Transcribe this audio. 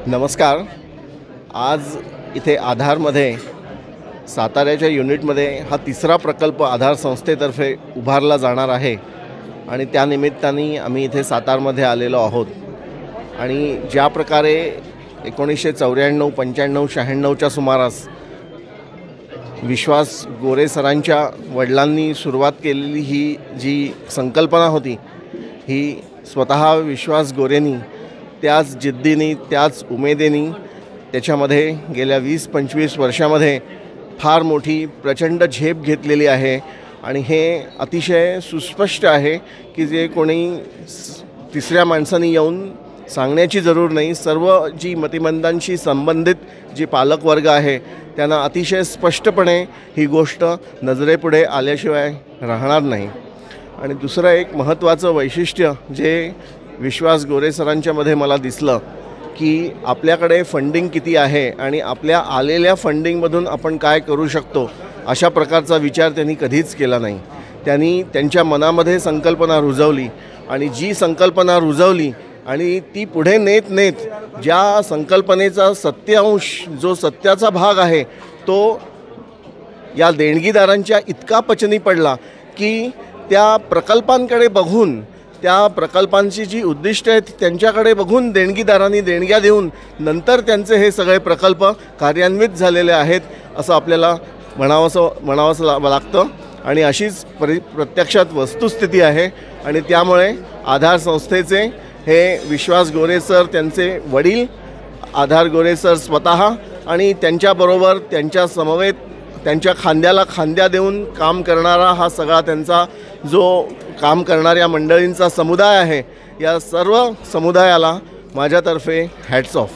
नमस्कार. आज इथे आधारमध्ये साताऱ्याच्या युनिटमध्ये हा तिसरा प्रकल्प आधार संस्थेतर्फे उभारला जाणार आहे आणि त्यानिमित्ताने आम्ही इथे सातारमध्ये आलेलो आहोत. आणि ज्या प्रकारे 1994, 95, 96च्या सुमारास विश्वास गोरे सरांच्या वडिलांनी सुरुवात केलेली ही जी संकल्पना होती, ही स्वतः विश्वास गोरेंनी त्याच जिद्दीने, त्याच उमेदीने त्याच्यामध्ये गेल्या 20-25 वर्षामध्ये फार मोठी प्रचंड झेप घेतलेली आहे. आणि हे अतिशय सुस्पष्ट आहे की जे कोणी तिसऱ्या माणसाने येऊन सांगण्याची जरूर नाही. सर्व जी मतिमंदांशी संबंधित जी पालकवर्ग आहे त्यांना अतिशय स्पष्टपणे ही गोष्ट नजरेपुढे आल्याशिवाय राहणार नाही. आणि दुसरं एक महत्त्वाचं वैशिष्ट्य जे विश्वास गोरे सरांच्यामध्ये मला दिसलं की आपल्याकडे फंडिंग किती आहे आणि आपल्या आलेल्या फंडिंगमधून आपण काय करू शकतो अशा प्रकारचा विचार त्यांनी कधीच केला नाही. त्यांनी त्यांच्या मनामध्ये संकल्पना रुजवली आणि जी संकल्पना रुजवली आणि ती पुढे नेत ज्या संकल्पनेचा सत्यांश जो सत्याचा भाग आहे तो या देणगीदारांच्या इतका पचनी पडला की त्या प्रकल्पांकडे बघून, त्या प्रकल्पांची जी उद्दिष्ट आहेत त्यांच्याकडे बघून देणगीदारांनी देणग्या देऊन नंतर त्यांचे हे सगळे प्रकल्प कार्यान्वित झालेले आहेत असं आपल्याला म्हणावंसं लागतं. आणि अशीच प्रत्यक्षात वस्तुस्थिती आहे. आणि त्यामुळे आधार संस्थेचे हे विश्वास गोरे सर, त्यांचे वडील आधार गोरे सर स्वतः आणि त्यांच्याबरोबर त्यांच्या समवेत त्यांच्या खांद्याला खांद्या देऊन काम करणारा हा सगळा त्यांचा जो काम करणाऱ्या मंडळींचा समुदाय आहे, या सर्व समुदायाला माझ्यातर्फे हॅट्स ऑफ.